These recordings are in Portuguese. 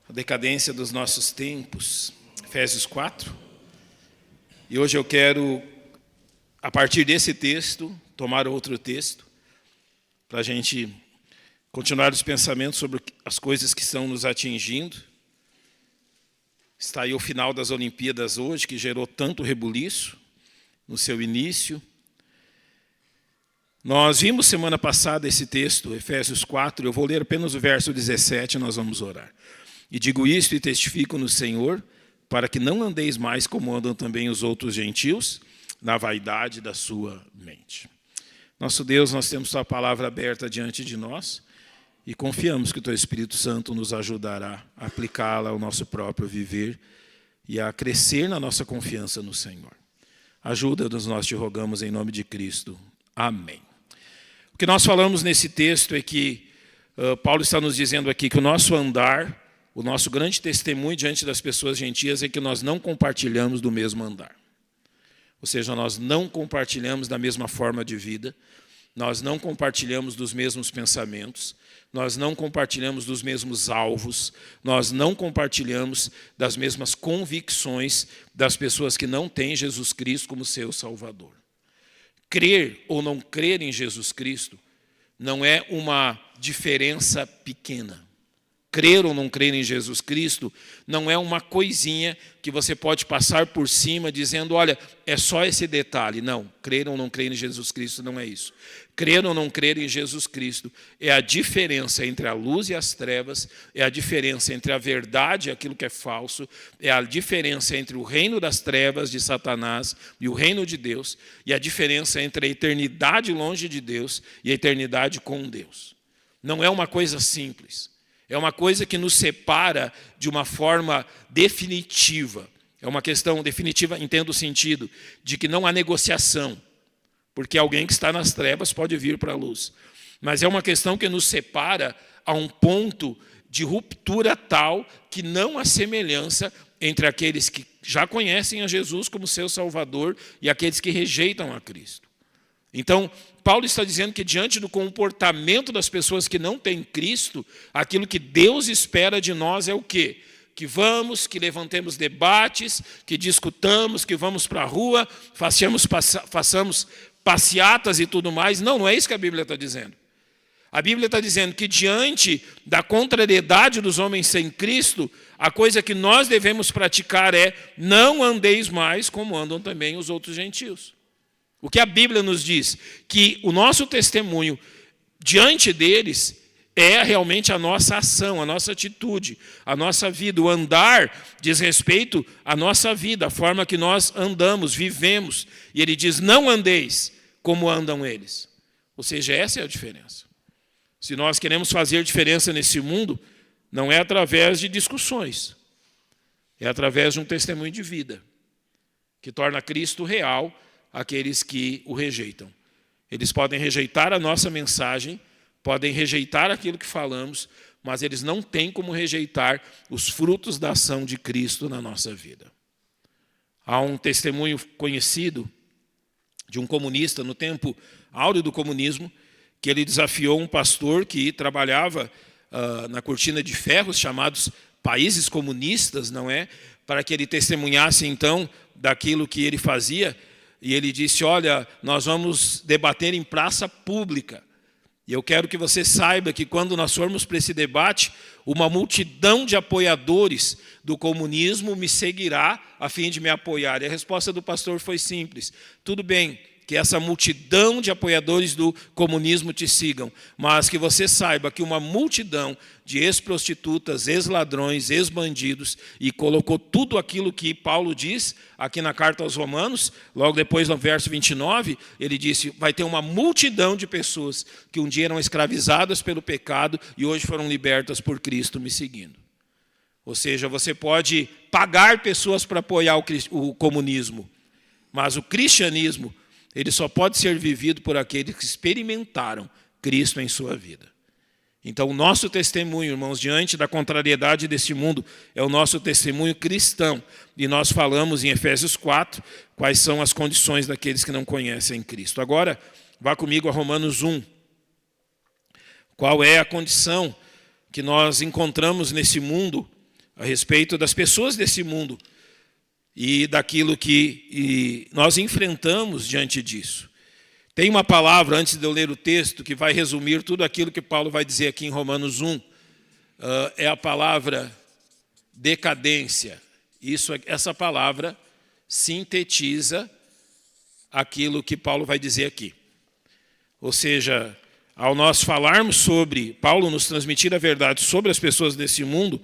A decadência dos nossos tempos, Efésios 4. E hoje eu quero, a partir desse texto, tomar outro texto, para a gente continuar os pensamentos sobre as coisas que estão nos atingindo. Está aí o final das Olimpíadas hoje, que gerou tanto rebuliço no seu início. Nós vimos semana passada esse texto, Efésios 4, eu vou ler apenas o verso 17 e nós vamos orar. E digo isto e testifico no Senhor, para que não andeis mais como andam também os outros gentios, na vaidade da sua mente. Nosso Deus, nós temos Sua palavra aberta diante de nós e confiamos que o Teu Espírito Santo nos ajudará a aplicá-la ao nosso próprio viver e a crescer na nossa confiança no Senhor. Ajuda-nos, nós te rogamos em nome de Cristo. Amém. O que nós falamos nesse texto é que Paulo está nos dizendo aqui que o nosso andar, o nosso grande testemunho diante das pessoas gentias é que nós não compartilhamos do mesmo andar. Ou seja, nós não compartilhamos da mesma forma de vida, nós não compartilhamos dos mesmos pensamentos, nós não compartilhamos dos mesmos alvos, nós não compartilhamos das mesmas convicções das pessoas que não têm Jesus Cristo como seu Salvador. Crer ou não crer em Jesus Cristo não é uma diferença pequena. Crer ou não crer em Jesus Cristo não é uma coisinha que você pode passar por cima dizendo, olha, é só esse detalhe. Não, crer ou não crer em Jesus Cristo não é isso. Crer ou não crer em Jesus Cristo é a diferença entre a luz e as trevas, é a diferença entre a verdade e aquilo que é falso, é a diferença entre o reino das trevas de Satanás e o reino de Deus, e a diferença entre a eternidade longe de Deus e a eternidade com Deus. Não é uma coisa simples. É uma coisa que nos separa de uma forma definitiva. É uma questão definitiva, entendo o sentido, de que não há negociação. Porque alguém que está nas trevas pode vir para a luz. Mas é uma questão que nos separa a um ponto de ruptura tal que não há semelhança entre aqueles que já conhecem a Jesus como seu Salvador e aqueles que rejeitam a Cristo. Então, Paulo está dizendo que diante do comportamento das pessoas que não têm Cristo, aquilo que Deus espera de nós é o quê? Que levantemos debates, que discutamos, que vamos para a rua, façamos passeatas e tudo mais. Não é isso que a Bíblia está dizendo. A Bíblia está dizendo que diante da contrariedade dos homens sem Cristo, a coisa que nós devemos praticar é não andeis mais como andam também os outros gentios. O que a Bíblia nos diz? Que o nosso testemunho diante deles é realmente a nossa ação, a nossa atitude, a nossa vida. O andar diz respeito à nossa vida, a forma que nós andamos, vivemos. E ele diz, não andeis como andam eles. Ou seja, essa é a diferença. Se nós queremos fazer diferença nesse mundo, não é através de discussões. É através de um testemunho de vida, que torna Cristo real aqueles que o rejeitam. Eles podem rejeitar a nossa mensagem, podem rejeitar aquilo que falamos, mas eles não têm como rejeitar os frutos da ação de Cristo na nossa vida. Há um testemunho conhecido de um comunista no tempo áureo do comunismo, que ele desafiou um pastor que trabalhava na cortina de ferros, chamados países comunistas, não é? Para que ele testemunhasse então daquilo que ele fazia. E ele disse, olha, nós vamos debater em praça pública. E eu quero que você saiba que quando nós formos para esse debate, uma multidão de apoiadores do comunismo me seguirá a fim de me apoiar. E a resposta do pastor foi simples. Tudo bem, que essa multidão de apoiadores do comunismo te sigam, mas que você saiba que uma multidão de ex-prostitutas, ex-ladrões, ex-bandidos, e colocou tudo aquilo que Paulo diz aqui na carta aos Romanos, logo depois no verso 29, ele disse, vai ter uma multidão de pessoas que um dia eram escravizadas pelo pecado e hoje foram libertas por Cristo me seguindo. Ou seja, você pode pagar pessoas para apoiar o comunismo, mas o cristianismo, ele só pode ser vivido por aqueles que experimentaram Cristo em sua vida. Então, o nosso testemunho, irmãos, diante da contrariedade deste mundo, é o nosso testemunho cristão. E nós falamos em Efésios 4, quais são as condições daqueles que não conhecem Cristo. Agora, vá comigo a Romanos 1. Qual é a condição que nós encontramos nesse mundo a respeito das pessoas desse mundo e daquilo que nós enfrentamos diante disso. Tem uma palavra, antes de eu ler o texto, que vai resumir tudo aquilo que Paulo vai dizer aqui em Romanos 1. É a palavra decadência. Essa palavra sintetiza aquilo que Paulo vai dizer aqui. Ou seja, ao nós falarmos sobre, Paulo nos transmitir a verdade sobre as pessoas desse mundo,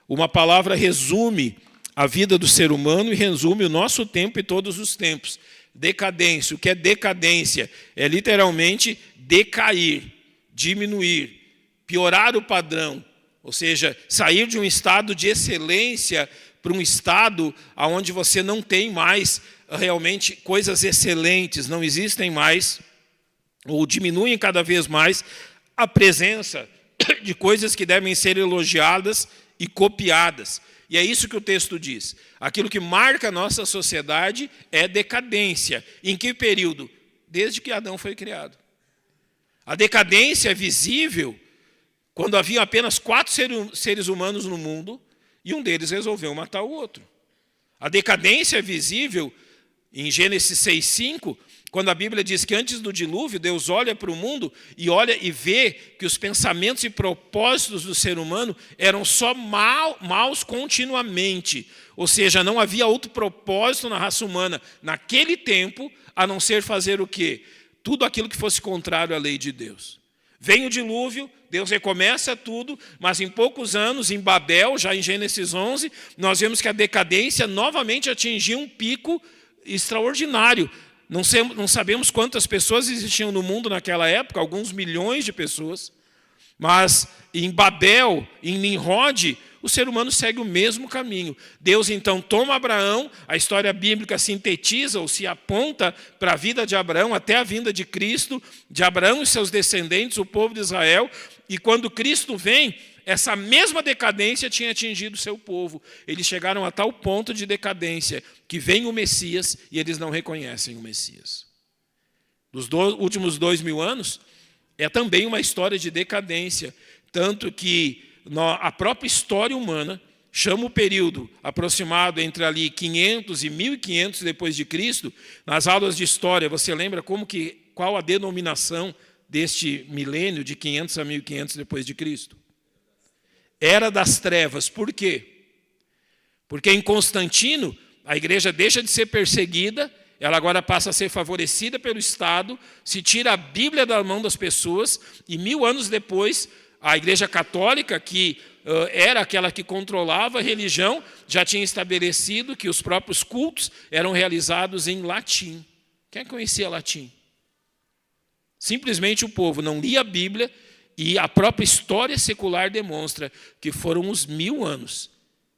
uma palavra resume a vida do ser humano e resume o nosso tempo e todos os tempos. Decadência. O que é decadência? É literalmente decair, diminuir, piorar o padrão. Ou seja, sair de um estado de excelência para um estado onde você não tem mais realmente coisas excelentes, não existem mais, ou diminuem cada vez mais a presença de coisas que devem ser elogiadas e copiadas. E é isso que o texto diz. Aquilo que marca a nossa sociedade é decadência. Em que período? Desde que Adão foi criado. A decadência é visível quando havia apenas 4 seres humanos no mundo e um deles resolveu matar o outro. A decadência é visível em Gênesis 6:5, quando a Bíblia diz que antes do dilúvio, Deus olha para o mundo e olha e vê que os pensamentos e propósitos do ser humano eram só maus continuamente. Ou seja, não havia outro propósito na raça humana naquele tempo, a não ser fazer o quê? Tudo aquilo que fosse contrário à lei de Deus. Vem o dilúvio, Deus recomeça tudo, mas em poucos anos, em Babel, já em Gênesis 11, nós vemos que a decadência novamente atingiu um pico extraordinário. Não sabemos quantas pessoas existiam no mundo naquela época, alguns milhões de pessoas, mas em Babel, em Nimrod, o ser humano segue o mesmo caminho. Deus então toma Abraão, a história bíblica sintetiza ou se aponta para a vida de Abraão até a vinda de Cristo, de Abraão e seus descendentes, o povo de Israel, e quando Cristo vem, essa mesma decadência tinha atingido o seu povo. Eles chegaram a tal ponto de decadência que vem o Messias e eles não reconhecem o Messias. Dos últimos 2000 anos, é também uma história de decadência, tanto que a própria história humana chama o período aproximado entre ali 500 e 1500 depois de Cristo. Nas aulas de história, você lembra qual a denominação deste milênio de 500 a 1500 depois de Cristo? Era das trevas. Por quê? Porque em Constantino, a igreja deixa de ser perseguida, ela agora passa a ser favorecida pelo Estado, se tira a Bíblia da mão das pessoas, e 1000 anos depois, a igreja católica, que era aquela que controlava a religião, já tinha estabelecido que os próprios cultos eram realizados em latim. Quem conhecia latim? Simplesmente o povo não lia a Bíblia, e a própria história secular demonstra que foram os 1000 anos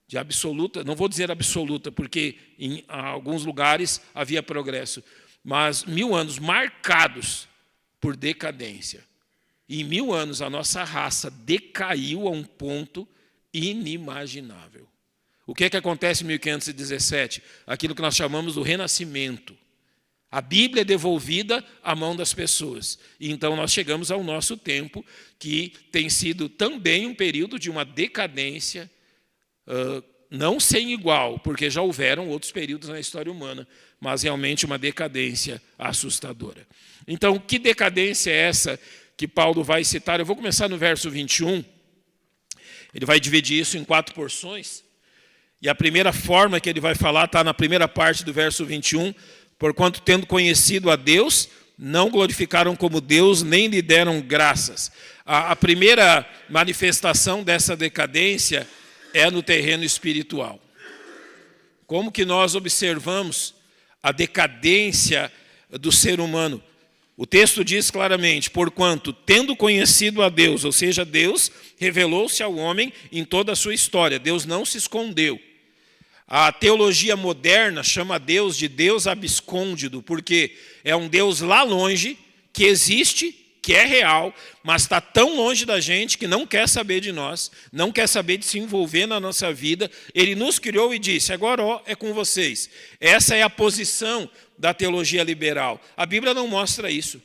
de absoluta, não vou dizer absoluta, porque em alguns lugares havia progresso, mas 1000 anos marcados por decadência. E em 1000 anos a nossa raça decaiu a um ponto inimaginável. O que é que acontece em 1517? Aquilo que nós chamamos do renascimento. A Bíblia é devolvida à mão das pessoas. E então nós chegamos ao nosso tempo, que tem sido também um período de uma decadência, não sem igual, porque já houveram outros períodos na história humana, mas realmente uma decadência assustadora. Então, que decadência é essa que Paulo vai citar? Eu vou começar no verso 21. Ele vai dividir isso em 4 porções. E a primeira forma que ele vai falar está na primeira parte do verso 21. Porquanto, tendo conhecido a Deus, não glorificaram como Deus, nem lhe deram graças. A primeira manifestação dessa decadência é no terreno espiritual. Como que nós observamos a decadência do ser humano? O texto diz claramente, porquanto, tendo conhecido a Deus, ou seja, Deus revelou-se ao homem em toda a sua história, Deus não se escondeu. A teologia moderna chama Deus de Deus abscôndido, porque é um Deus lá longe, que existe, que é real, mas está tão longe da gente que não quer saber de nós, não quer saber de se envolver na nossa vida. Ele nos criou e disse, agora é com vocês. Essa é a posição da teologia liberal. A Bíblia não mostra isso.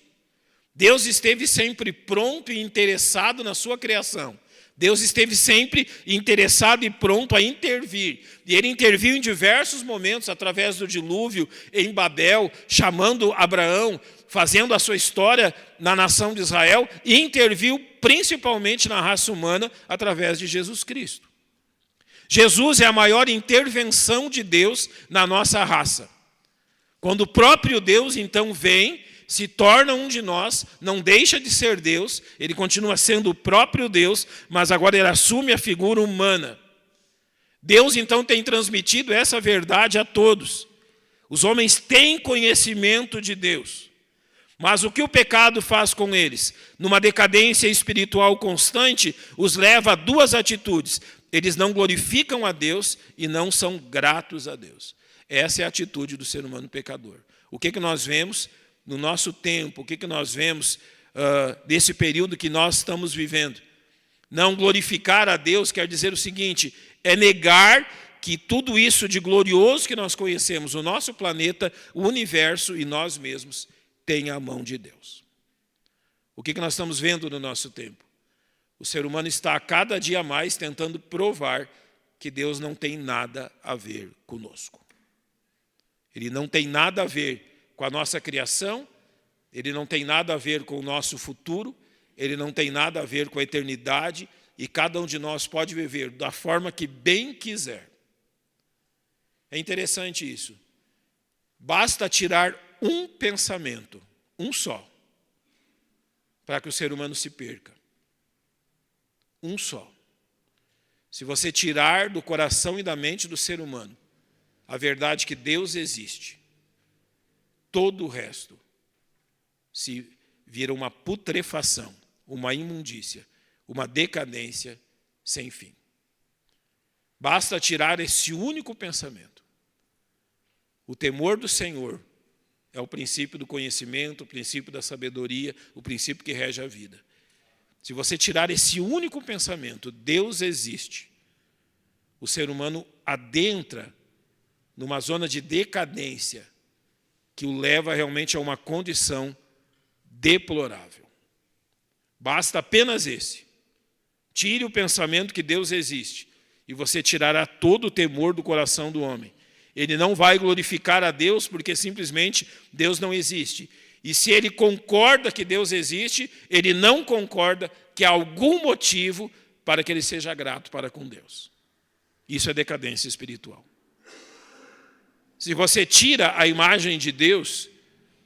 Deus esteve sempre pronto e interessado na sua criação. Deus esteve sempre interessado e pronto a intervir. E ele interviu em diversos momentos, através do dilúvio em Babel, chamando Abraão, fazendo a sua história na nação de Israel, e interviu principalmente na raça humana, através de Jesus Cristo. Jesus é a maior intervenção de Deus na nossa raça. Quando o próprio Deus, então, vem, se torna um de nós, não deixa de ser Deus, ele continua sendo o próprio Deus, mas agora ele assume a figura humana. Deus, então, tem transmitido essa verdade a todos. Os homens têm conhecimento de Deus. Mas o que o pecado faz com eles? Numa decadência espiritual constante, os leva a duas atitudes. Eles não glorificam a Deus e não são gratos a Deus. Essa é a atitude do ser humano pecador. O que nós vemos no nosso tempo, o que nós vemos desse período que nós estamos vivendo? Não glorificar a Deus quer dizer o seguinte, é negar que tudo isso de glorioso que nós conhecemos, o nosso planeta, o universo e nós mesmos, tem a mão de Deus. O que nós estamos vendo no nosso tempo? O ser humano está a cada dia mais tentando provar que Deus não tem nada a ver conosco. Ele não tem nada a ver com a nossa criação, ele não tem nada a ver com o nosso futuro, ele não tem nada a ver com a eternidade, e cada um de nós pode viver da forma que bem quiser. É interessante isso. Basta tirar um pensamento, um só, para que o ser humano se perca. Um só. Se você tirar do coração e da mente do ser humano a verdade que Deus existe, todo o resto se vira uma putrefação, uma imundícia, uma decadência sem fim. Basta tirar esse único pensamento. O temor do Senhor é o princípio do conhecimento, o princípio da sabedoria, o princípio que rege a vida. Se você tirar esse único pensamento, Deus existe, o ser humano adentra numa zona de decadência que o leva realmente a uma condição deplorável. Basta apenas esse. Tire o pensamento que Deus existe e você tirará todo o temor do coração do homem. Ele não vai glorificar a Deus porque simplesmente Deus não existe. E se ele concorda que Deus existe, ele não concorda que há algum motivo para que ele seja grato para com Deus. Isso é decadência espiritual. Se você tira a imagem de Deus,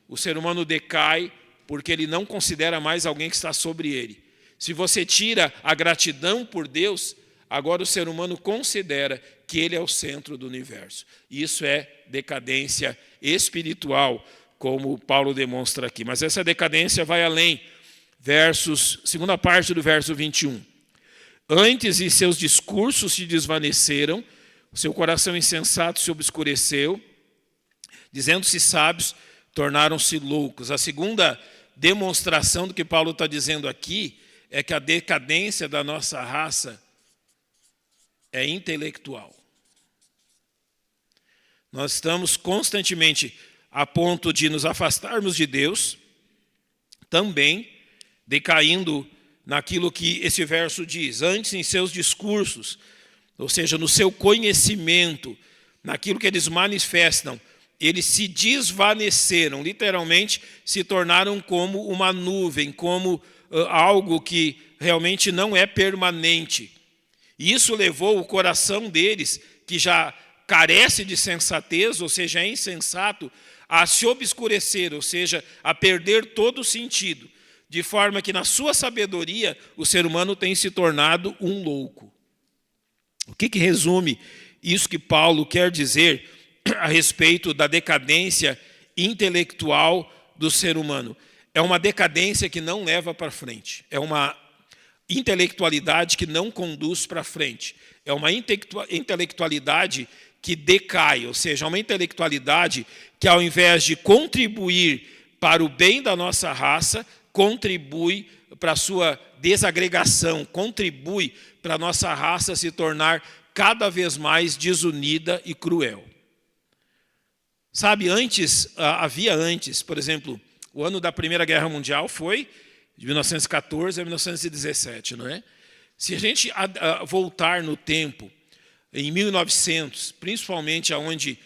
o ser humano decai porque ele não considera mais alguém que está sobre ele. Se você tira a gratidão por Deus, agora o ser humano considera que ele é o centro do universo. Isso é decadência espiritual, como Paulo demonstra aqui. Mas essa decadência vai além. Segunda parte do verso 21. Antes em seus discursos se desvaneceram, o seu coração insensato se obscureceu, dizendo-se sábios, tornaram-se loucos. A segunda demonstração do que Paulo está dizendo aqui é que a decadência da nossa raça é intelectual. Nós estamos constantemente a ponto de nos afastarmos de Deus, também decaindo naquilo que esse verso diz, antes em seus discursos, ou seja, no seu conhecimento, naquilo que eles manifestam, eles se desvaneceram, literalmente se tornaram como uma nuvem, como algo que realmente não é permanente. E isso levou o coração deles, que já carece de sensatez, ou seja, é insensato, a se obscurecer, ou seja, a perder todo o sentido, de forma que na sua sabedoria o ser humano tem se tornado um louco. O que resume isso que Paulo quer dizer a respeito da decadência intelectual do ser humano? É uma decadência que não leva para frente, é uma intelectualidade que não conduz para frente, é uma intelectualidade que decai, ou seja, uma intelectualidade que ao invés de contribuir para o bem da nossa raça, contribui para a sua desagregação, contribui para a nossa raça se tornar cada vez mais desunida e cruel. Sabe, havia antes, por exemplo, o ano da Primeira Guerra Mundial foi de 1914 a 1917, não é? Se a gente voltar no tempo, em 1900, principalmente onde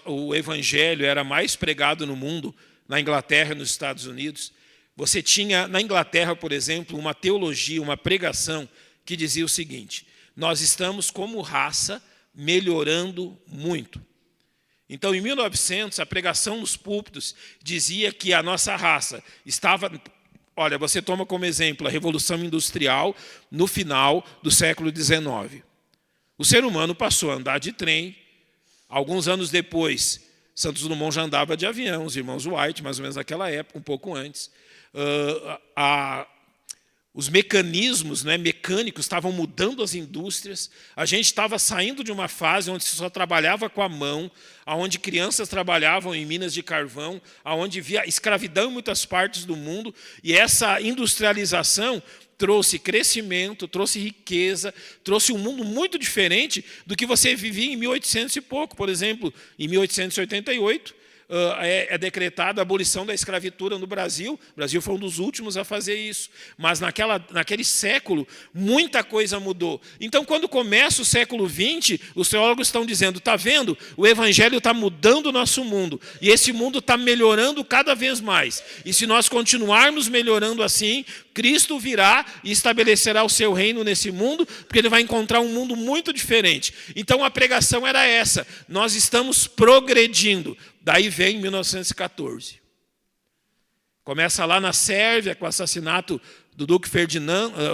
o evangelho era mais pregado no mundo, na Inglaterra e nos Estados Unidos, você tinha, na Inglaterra, por exemplo, uma teologia, uma pregação que dizia o seguinte: nós estamos, como raça, melhorando muito. Então, em 1900, a pregação nos púlpitos dizia que a nossa raça estava... Olha, você toma como exemplo a Revolução Industrial no final do século XIX. O ser humano passou a andar de trem. Alguns anos depois, Santos Dumont já andava de avião, os irmãos Wright, mais ou menos naquela época, um pouco antes. Os mecanismos, né, mecânicos estavam mudando as indústrias. A gente estava saindo de uma fase onde se só trabalhava com a mão, onde crianças trabalhavam em minas de carvão, onde havia escravidão em muitas partes do mundo. E essa industrialização trouxe crescimento, trouxe riqueza, trouxe um mundo muito diferente do que você vivia em 1800 e pouco. Por exemplo, em 1888, é decretada a abolição da escravatura no Brasil. O Brasil foi um dos últimos a fazer isso. Mas naquele século, muita coisa mudou. Então, quando começa o século XX, os teólogos estão dizendo: está vendo? O evangelho está mudando o nosso mundo. E esse mundo está melhorando cada vez mais. E se nós continuarmos melhorando assim, Cristo virá e estabelecerá o seu reino nesse mundo, porque ele vai encontrar um mundo muito diferente. Então, a pregação era essa: nós estamos progredindo. Daí vem 1914. Começa lá na Sérvia, com o assassinato do Duque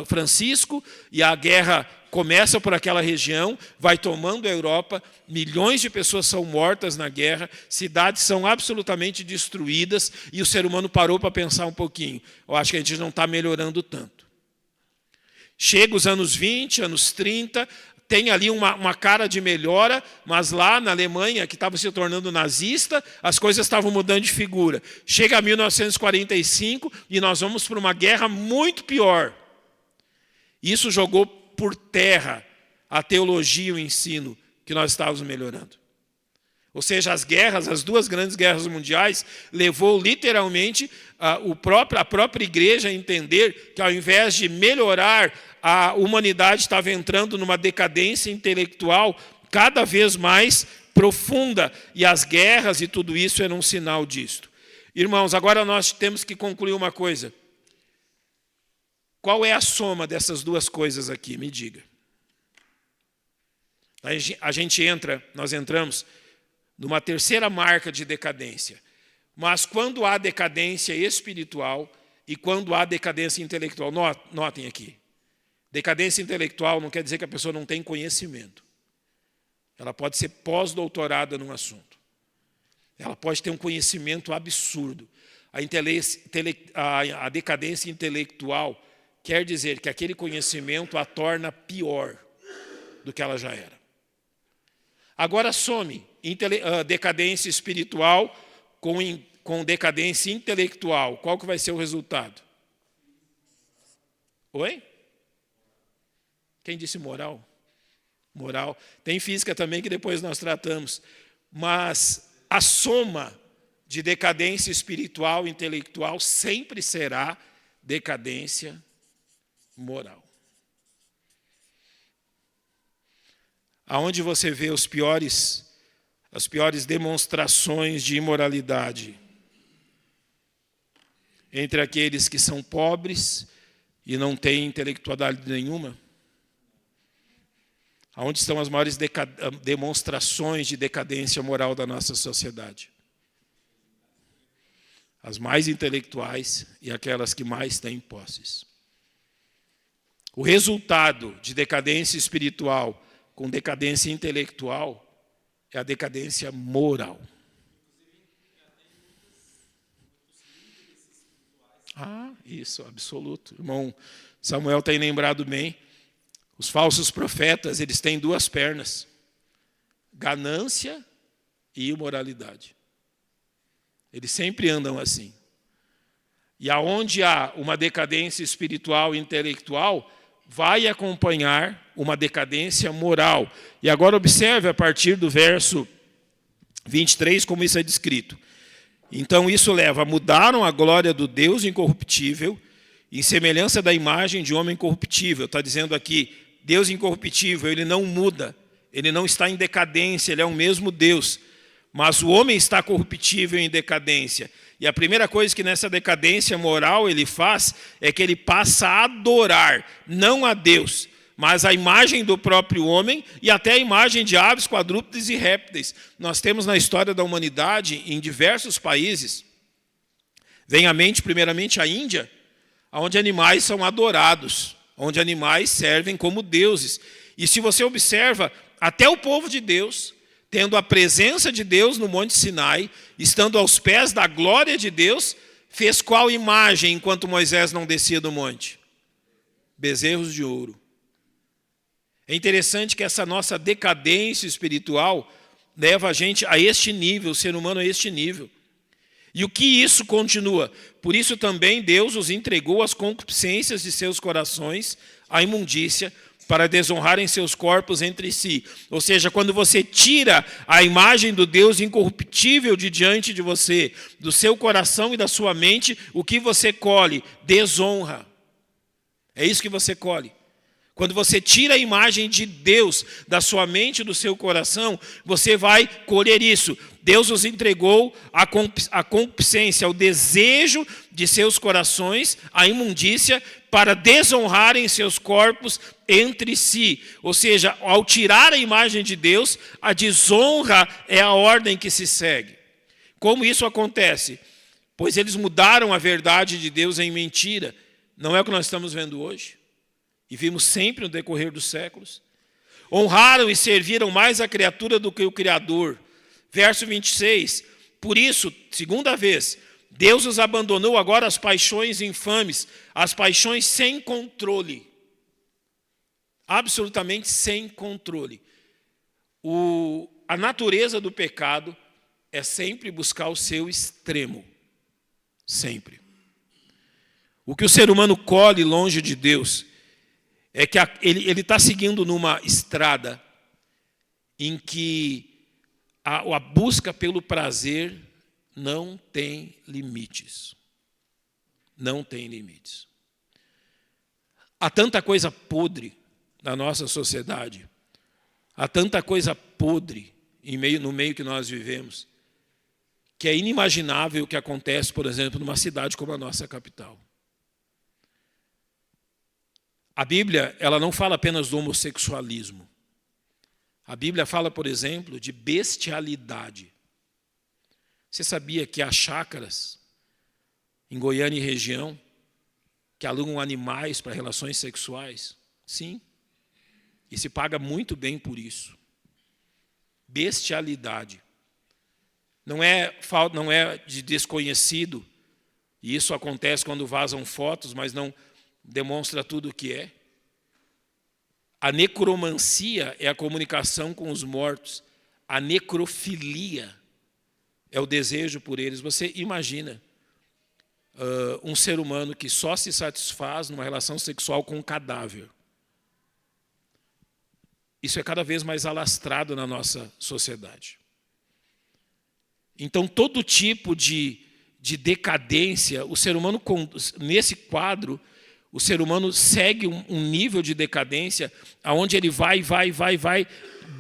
Francisco, e a guerra começa por aquela região, vai tomando a Europa, milhões de pessoas são mortas na guerra, cidades são absolutamente destruídas, e o ser humano parou para pensar um pouquinho. Eu acho que a gente não está melhorando tanto. Chega os anos 20, anos 30... tem ali uma cara de melhora, mas lá na Alemanha, que estava se tornando nazista, as coisas estavam mudando de figura. Chega a 1945 e nós vamos para uma guerra muito pior. Isso jogou por terra a teologia e o ensino que nós estávamos melhorando. Ou seja, as duas grandes guerras mundiais, levou literalmente a própria igreja a entender que, ao invés de melhorar, a humanidade estava entrando numa decadência intelectual cada vez mais profunda, e as guerras e tudo isso eram um sinal disto. Irmãos, agora nós temos que concluir uma coisa. Qual é a soma dessas duas coisas aqui? Me diga. Nós entramos numa terceira marca de decadência. Mas quando há decadência espiritual e quando há decadência intelectual, notem aqui. Decadência intelectual não quer dizer que a pessoa não tem conhecimento. Ela pode ser pós-doutorada num assunto. Ela pode ter um conhecimento absurdo. A decadência intelectual quer dizer que aquele conhecimento a torna pior do que ela já era. Agora some decadência espiritual com decadência intelectual. Qual que vai ser o resultado? Oi? Quem disse moral? Moral. Tem física também que depois nós tratamos. Mas a soma de decadência espiritual e intelectual sempre será decadência moral. Aonde você vê as piores demonstrações de imoralidade? Entre aqueles que são pobres e não têm intelectualidade nenhuma? Aonde estão as maiores demonstrações de decadência moral da nossa sociedade? As mais intelectuais e aquelas que mais têm posses. O resultado de decadência espiritual com decadência intelectual é a decadência moral. Isso, absoluto. Irmão Samuel tem lembrado bem. Os falsos profetas, eles têm duas pernas: ganância e imoralidade. Eles sempre andam assim. E aonde há uma decadência espiritual e intelectual, vai acompanhar uma decadência moral. E agora observe a partir do verso 23 como isso é descrito. Então isso leva: mudaram a glória do Deus incorruptível em semelhança da imagem de homem corruptível. Está dizendo aqui, Deus incorruptível, ele não muda, ele não está em decadência, ele é o mesmo Deus. Mas o homem está corruptível em decadência. E a primeira coisa que nessa decadência moral ele faz é que ele passa a adorar, não a Deus, mas a imagem do próprio homem e até a imagem de aves, quadrúpedes e répteis. Nós temos na história da humanidade, em diversos países, vem à mente primeiramente a Índia, onde animais são adorados, onde animais servem como deuses. E se você observa, até o povo de Deus, tendo a presença de Deus no Monte Sinai, estando aos pés da glória de Deus, fez qual imagem enquanto Moisés não descia do monte? Bezerros de ouro. É interessante que essa nossa decadência espiritual leva a gente a este nível, o ser humano a este nível. E o que isso continua? Por isso também Deus os entregou às concupiscências de seus corações, à imundícia, para desonrarem seus corpos entre si. Ou seja, quando você tira a imagem do Deus incorruptível de diante de você, do seu coração e da sua mente, o que você colhe? Desonra. É isso que você colhe. Quando você tira a imagem de Deus da sua mente e do seu coração, você vai colher isso. Deus os entregou à concupiscência, ao desejo de seus corações, à imundícia, para desonrarem seus corpos entre si. Ou seja, ao tirar a imagem de Deus, a desonra é a ordem que se segue. Como isso acontece? Pois eles mudaram a verdade de Deus em mentira. Não é o que nós estamos vendo hoje? E vimos sempre no decorrer dos séculos. Honraram e serviram mais a criatura do que o Criador. Verso 26. Por isso, segunda vez, Deus os abandonou agora às paixões infames, às paixões sem controle. Absolutamente sem controle. A natureza do pecado é sempre buscar o seu extremo. Sempre. O que o ser humano colhe longe de Deus é que ele está seguindo numa estrada em que a busca pelo prazer não tem limites. Não tem limites. Há tanta coisa podre na nossa sociedade, há tanta coisa podre no meio que nós vivemos, que é inimaginável o que acontece, por exemplo, numa cidade como a nossa capital. A Bíblia, ela não fala apenas do homossexualismo. A Bíblia fala, por exemplo, de bestialidade. Você sabia que há chácaras em Goiânia e região que alugam animais para relações sexuais? Sim. E se paga muito bem por isso. Bestialidade. Não é de desconhecido, e isso acontece quando vazam fotos, mas não demonstra tudo o que é. A necromancia é a comunicação com os mortos. A necrofilia é o desejo por eles. Você imagina um ser humano que só se satisfaz numa relação sexual com um cadáver. Isso é cada vez mais alastrado na nossa sociedade. Então, todo tipo de decadência, o ser humano, nesse quadro, o ser humano segue um nível de decadência onde ele vai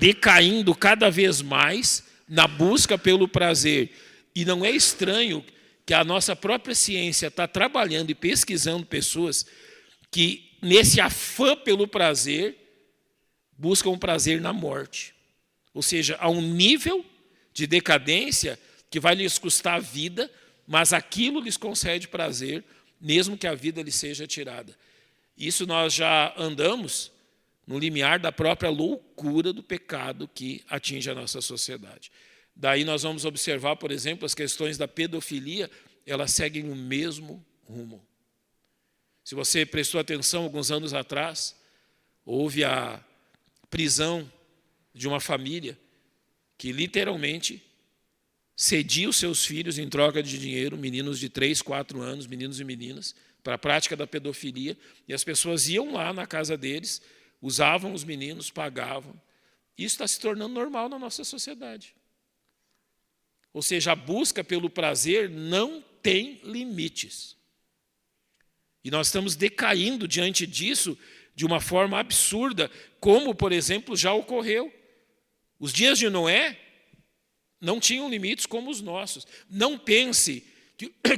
decaindo cada vez mais na busca pelo prazer. E não é estranho que a nossa própria ciência está trabalhando e pesquisando pessoas que, nesse afã pelo prazer, buscam prazer na morte. Ou seja, há um nível de decadência que vai lhes custar a vida, mas aquilo lhes concede prazer, mesmo que a vida lhe seja tirada. Isso nós já andamos no limiar da própria loucura do pecado que atinge a nossa sociedade. Daí nós vamos observar, por exemplo, as questões da pedofilia, elas seguem o mesmo rumo. Se você prestou atenção, alguns anos atrás, houve a prisão de uma família que literalmente cedia os seus filhos em troca de dinheiro, meninos de 3, 4 anos, meninos e meninas, para a prática da pedofilia, e as pessoas iam lá na casa deles, usavam os meninos, pagavam. Isso está se tornando normal na nossa sociedade. Ou seja, a busca pelo prazer não tem limites. E nós estamos decaindo diante disso de uma forma absurda, como, por exemplo, já ocorreu. Os dias de Noé não tinham limites como os nossos. Não pense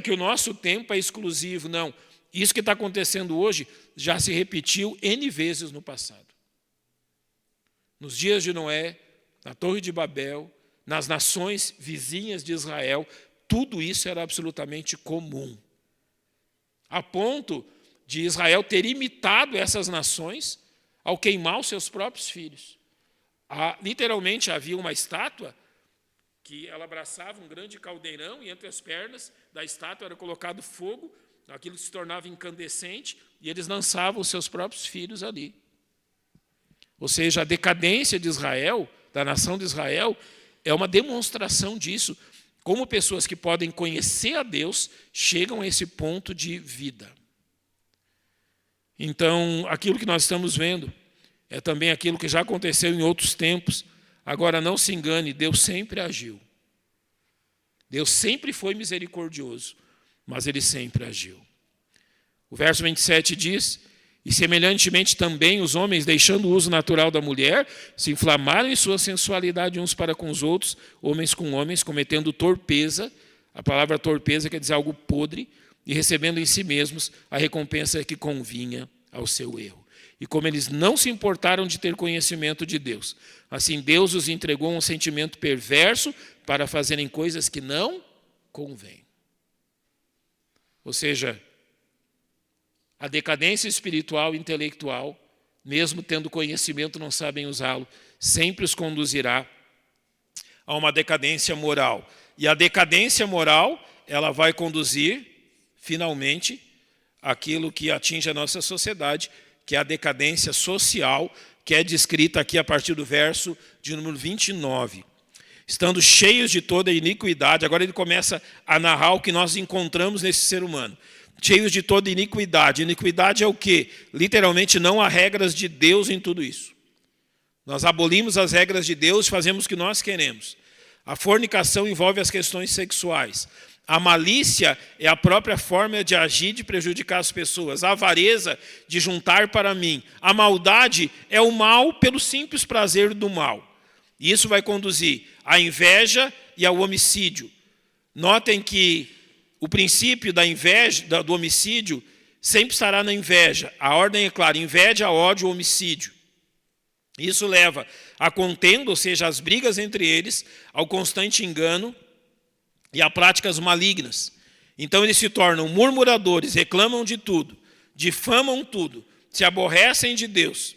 que o nosso tempo é exclusivo, não. Isso que está acontecendo hoje já se repetiu N vezes no passado. Nos dias de Noé, na Torre de Babel, nas nações vizinhas de Israel, tudo isso era absolutamente comum. A ponto de Israel ter imitado essas nações ao queimar os seus próprios filhos. Literalmente havia uma estátua que ela abraçava um grande caldeirão e entre as pernas da estátua era colocado fogo, aquilo se tornava incandescente e eles lançavam os seus próprios filhos ali. Ou seja, a decadência de Israel, da nação de Israel, é uma demonstração disso, como pessoas que podem conhecer a Deus chegam a esse ponto de vida. Então, aquilo que nós estamos vendo é também aquilo que já aconteceu em outros tempos. Agora, não se engane, Deus sempre agiu. Deus sempre foi misericordioso, mas Ele sempre agiu. O verso 27 diz: e semelhantemente também os homens, deixando o uso natural da mulher, se inflamaram em sua sensualidade uns para com os outros, homens com homens, cometendo torpeza. A palavra torpeza quer dizer algo podre, e recebendo em si mesmos a recompensa que convinha ao seu erro. E como eles não se importaram de ter conhecimento de Deus, assim Deus os entregou a um sentimento perverso para fazerem coisas que não convêm. Ou seja, a decadência espiritual e intelectual, mesmo tendo conhecimento, não sabem usá-lo, sempre os conduzirá a uma decadência moral. E a decadência moral, ela vai conduzir, finalmente, aquilo que atinge a nossa sociedade, que é a decadência social, que é descrita aqui a partir do verso de número 29. Estando cheios de toda iniquidade, agora ele começa a narrar o que nós encontramos nesse ser humano. Cheios de toda iniquidade. Iniquidade é o quê? Literalmente não há regras de Deus em tudo isso. Nós abolimos as regras de Deus e fazemos o que nós queremos. A fornicação envolve as questões sexuais. A malícia é a própria forma de agir, de prejudicar as pessoas. A avareza de juntar para mim. A maldade é o mal pelo simples prazer do mal. E isso vai conduzir à inveja e ao homicídio. Notem que o princípio da inveja, do homicídio, sempre estará na inveja. A ordem é clara: inveja, ódio, homicídio. Isso leva à contenda, ou seja, às brigas entre eles, ao constante engano e a práticas malignas. Então eles se tornam murmuradores, reclamam de tudo, difamam tudo, se aborrecem de Deus.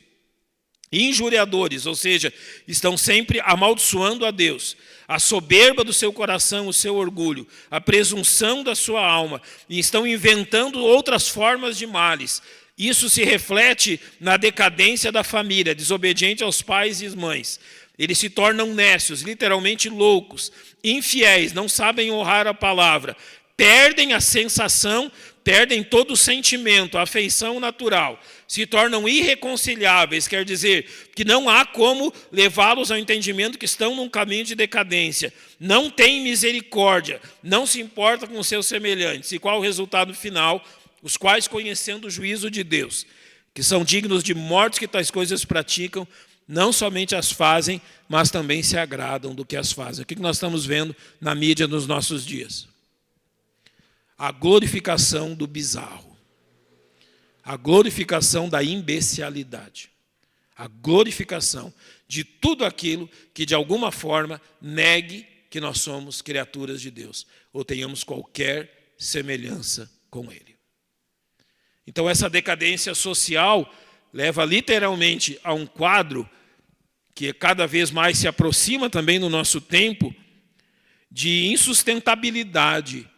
Injuriadores, ou seja, estão sempre amaldiçoando a Deus. A soberba do seu coração, o seu orgulho, a presunção da sua alma, e estão inventando outras formas de males. Isso se reflete na decadência da família, desobediente aos pais e mães. Eles se tornam nécios, literalmente loucos, infiéis, não sabem honrar a palavra, perdem a sensação, perdem todo o sentimento, a afeição natural, se tornam irreconciliáveis, quer dizer que não há como levá-los ao entendimento que estão num caminho de decadência, não têm misericórdia, não se importa com os seus semelhantes. E qual o resultado final? Os quais, conhecendo o juízo de Deus, que são dignos de morte que tais coisas praticam, não somente as fazem, mas também se agradam do que as fazem. O que nós estamos vendo na mídia nos nossos dias? A glorificação do bizarro. A glorificação da imbecilidade. A glorificação de tudo aquilo que, de alguma forma, negue que nós somos criaturas de Deus, ou tenhamos qualquer semelhança com Ele. Então, essa decadência social leva literalmente a um quadro que cada vez mais se aproxima também no nosso tempo, de insustentabilidade.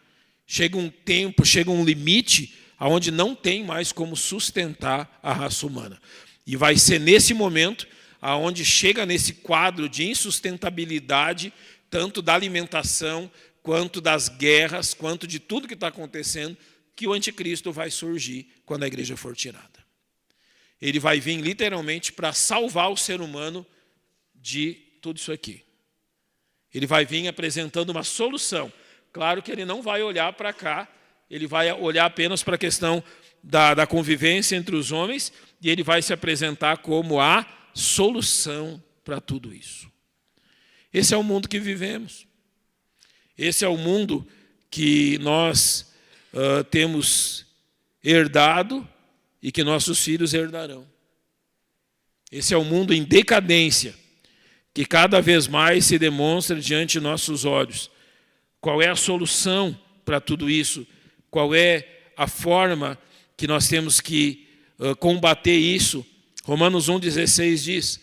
Chega um tempo, chega um limite onde não tem mais como sustentar a raça humana. E vai ser nesse momento, aonde chega nesse quadro de insustentabilidade, tanto da alimentação, quanto das guerras, quanto de tudo que está acontecendo, que o anticristo vai surgir quando a igreja for tirada. Ele vai vir literalmente para salvar o ser humano de tudo isso aqui. Ele vai vir apresentando uma solução. Claro que ele não vai olhar para cá, ele vai olhar apenas para a questão da convivência entre os homens e ele vai se apresentar como a solução para tudo isso. Esse é o mundo que vivemos. Esse é o mundo que nós temos herdado e que nossos filhos herdarão. Esse é o mundo em decadência, que cada vez mais se demonstra diante de nossos olhos. Qual é a solução para tudo isso? Qual é a forma que nós temos que combater isso? Romanos 1,16 diz: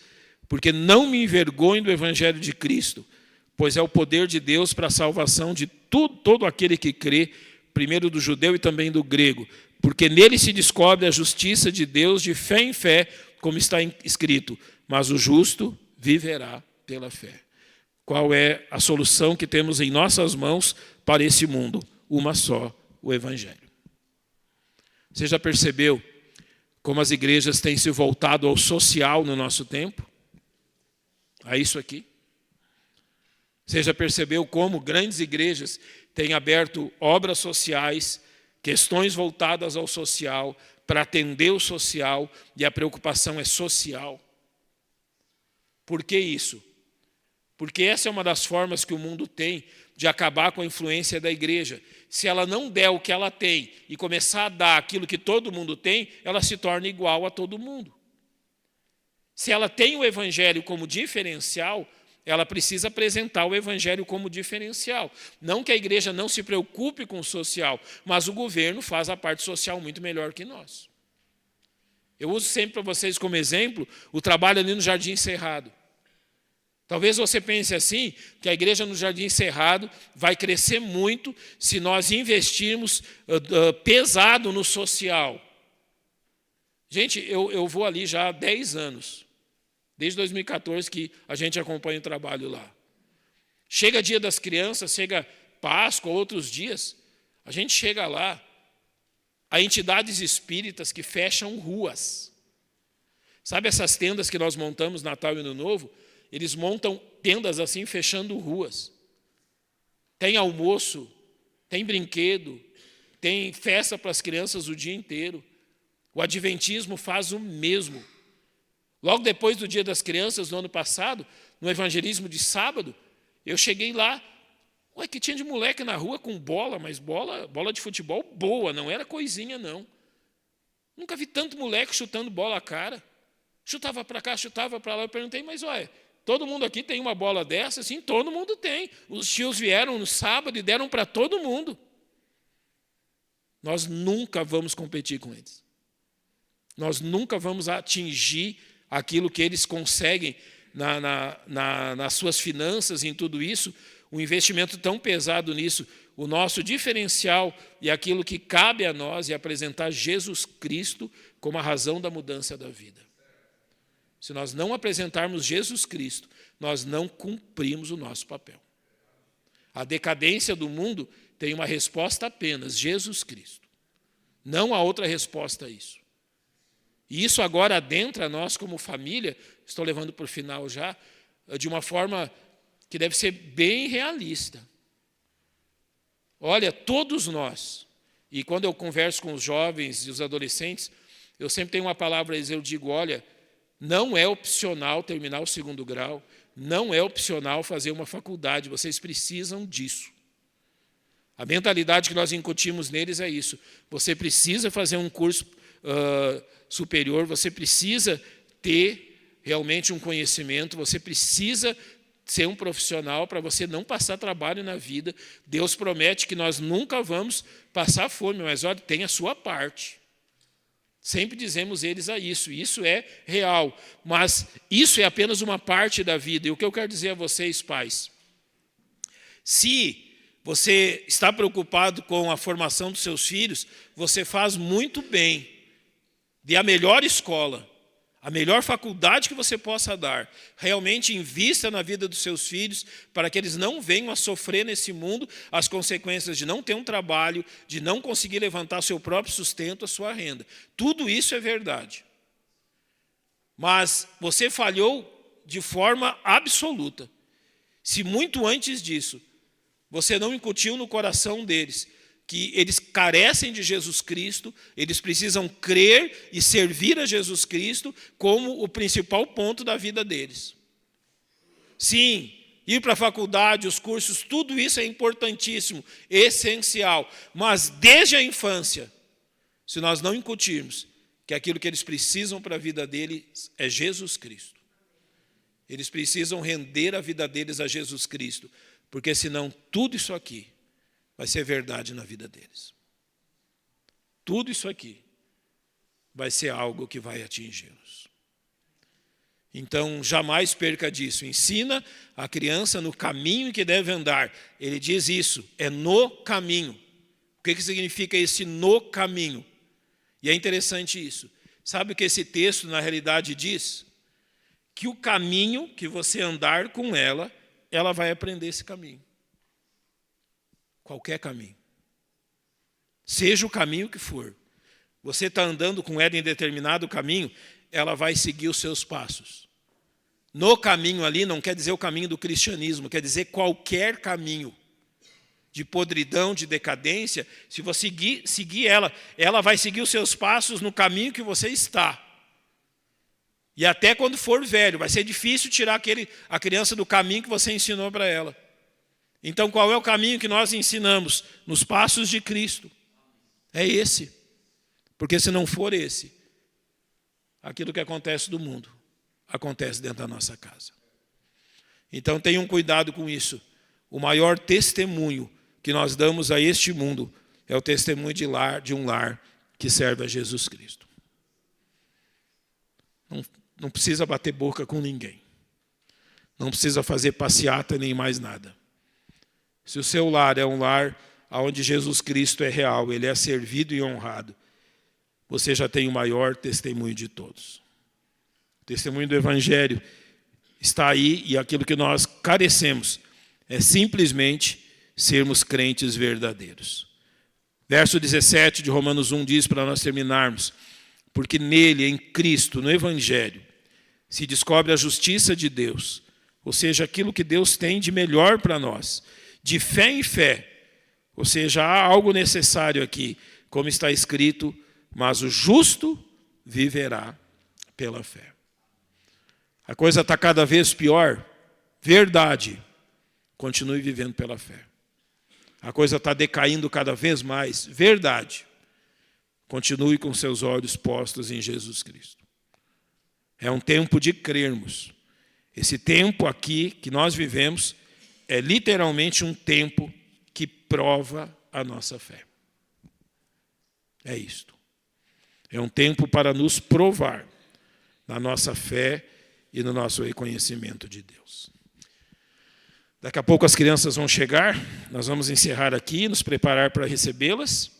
porque não me envergonho do evangelho de Cristo, pois é o poder de Deus para a salvação de todo aquele que crê, primeiro do judeu e também do grego, porque nele se descobre a justiça de Deus de fé em fé, como está escrito, mas o justo viverá pela fé. Qual é a solução que temos em nossas mãos para esse mundo? Uma só, o evangelho. Você já percebeu como as igrejas têm se voltado ao social no nosso tempo? A isso aqui? Você já percebeu como grandes igrejas têm aberto obras sociais, questões voltadas ao social, para atender o social, e a preocupação é social? Por que isso? Porque essa é uma das formas que o mundo tem de acabar com a influência da igreja. Se ela não der o que ela tem e começar a dar aquilo que todo mundo tem, ela se torna igual a todo mundo. Se ela tem o evangelho como diferencial, ela precisa apresentar o evangelho como diferencial. Não que a igreja não se preocupe com o social, mas o governo faz a parte social muito melhor que nós. Eu uso sempre para vocês como exemplo o trabalho ali no Jardim Cerrado. Talvez você pense assim, que a igreja no Jardim Cerrado vai crescer muito se nós investirmos pesado no social. Gente, eu vou ali já há 10 anos. Desde 2014 que a gente acompanha o trabalho lá. Chega Dia das Crianças, chega Páscoa, outros dias, a gente chega lá, há entidades espíritas que fecham ruas. Sabe essas tendas que nós montamos Natal e Ano Novo? Eles montam tendas assim, fechando ruas. Tem almoço, tem brinquedo, tem festa para as crianças o dia inteiro. O adventismo faz o mesmo. Logo depois do Dia das Crianças, no ano passado, no evangelismo de sábado, eu cheguei lá, que tinha de moleque na rua com bola, mas bola de futebol boa, não era coisinha não. Nunca vi tanto moleque chutando bola à cara. Chutava para cá, chutava para lá. Eu perguntei, mas olha, todo mundo aqui tem uma bola dessa? Sim, todo mundo tem. Os tios vieram no sábado e deram para todo mundo. Nós nunca vamos competir com eles. Nós nunca vamos atingir aquilo que eles conseguem nas suas finanças, em tudo isso, um investimento tão pesado nisso. O nosso diferencial e aquilo que cabe a nós é apresentar Jesus Cristo como a razão da mudança da vida. Se nós não apresentarmos Jesus Cristo, nós não cumprimos o nosso papel. A decadência do mundo tem uma resposta apenas, Jesus Cristo. Não há outra resposta a isso. E isso agora adentra nós como família, estou levando para o final já, de uma forma que deve ser bem realista. Olha, todos nós, e quando eu converso com os jovens e os adolescentes, eu sempre tenho uma palavra a dizer, eu digo, olha, não é opcional terminar o 2º grau, não é opcional fazer uma faculdade, vocês precisam disso. A mentalidade que nós incutimos neles é isso. Você precisa fazer um curso superior, você precisa ter realmente um conhecimento, você precisa ser um profissional para você não passar trabalho na vida. Deus promete que nós nunca vamos passar fome, mas olha, tem a sua parte. Sempre dizemos eles a isso, e isso é real, mas isso é apenas uma parte da vida. E o que eu quero dizer a vocês, pais, se você está preocupado com a formação dos seus filhos, você faz muito bem. Dê a melhor escola, a melhor faculdade que você possa dar. Realmente invista na vida dos seus filhos para que eles não venham a sofrer nesse mundo as consequências de não ter um trabalho, de não conseguir levantar seu próprio sustento, a sua renda. Tudo isso é verdade. Mas você falhou de forma absoluta. Se muito antes disso, você não incutiu no coração deles que eles carecem de Jesus Cristo, eles precisam crer e servir a Jesus Cristo como o principal ponto da vida deles. Sim, ir para a faculdade, os cursos, tudo isso é importantíssimo, essencial. Mas desde a infância, se nós não incutirmos que aquilo que eles precisam para a vida deles é Jesus Cristo. Eles precisam render a vida deles a Jesus Cristo, porque senão tudo isso aqui vai ser verdade na vida deles. Tudo isso aqui vai ser algo que vai atingi-los. Então, jamais perca disso. Ensina a criança no caminho em que deve andar. Ele diz isso, é no caminho. O que significa esse no caminho? E é interessante isso. Sabe o que esse texto, na realidade, diz? Que o caminho que você andar com ela, ela vai aprender esse caminho. Qualquer caminho. Seja o caminho que for. Você está andando com ela em determinado caminho, ela vai seguir os seus passos. No caminho ali não quer dizer o caminho do cristianismo, quer dizer qualquer caminho de podridão, de decadência. Se você seguir ela, ela vai seguir os seus passos no caminho que você está. E até quando for velho, vai ser difícil tirar a criança do caminho que você ensinou para ela. Então, qual é o caminho que nós ensinamos? Nos passos de Cristo. É esse. Porque se não for esse, aquilo que acontece do mundo, acontece dentro da nossa casa. Então, tenham cuidado com isso. O maior testemunho que nós damos a este mundo é o testemunho de um lar que serve a Jesus Cristo. Não precisa bater boca com ninguém. Não precisa fazer passeata nem mais nada. Se o seu lar é um lar onde Jesus Cristo é real, ele é servido e honrado, você já tem o maior testemunho de todos. O testemunho do Evangelho está aí e aquilo que nós carecemos é simplesmente sermos crentes verdadeiros. Verso 17 de Romanos 1 diz, para nós terminarmos, porque nele, em Cristo, no Evangelho, se descobre a justiça de Deus, ou seja, aquilo que Deus tem de melhor para nós, de fé em fé, ou seja, há algo necessário aqui, como está escrito, mas o justo viverá pela fé. A coisa está cada vez pior, verdade, continue vivendo pela fé. A coisa está decaindo cada vez mais, verdade, continue com seus olhos postos em Jesus Cristo. É um tempo de crermos. Esse tempo aqui que nós vivemos é literalmente um tempo que prova a nossa fé. É isto. É um tempo para nos provar na nossa fé e no nosso reconhecimento de Deus. Daqui a pouco as crianças vão chegar, nós vamos encerrar aqui, nos preparar para recebê-las.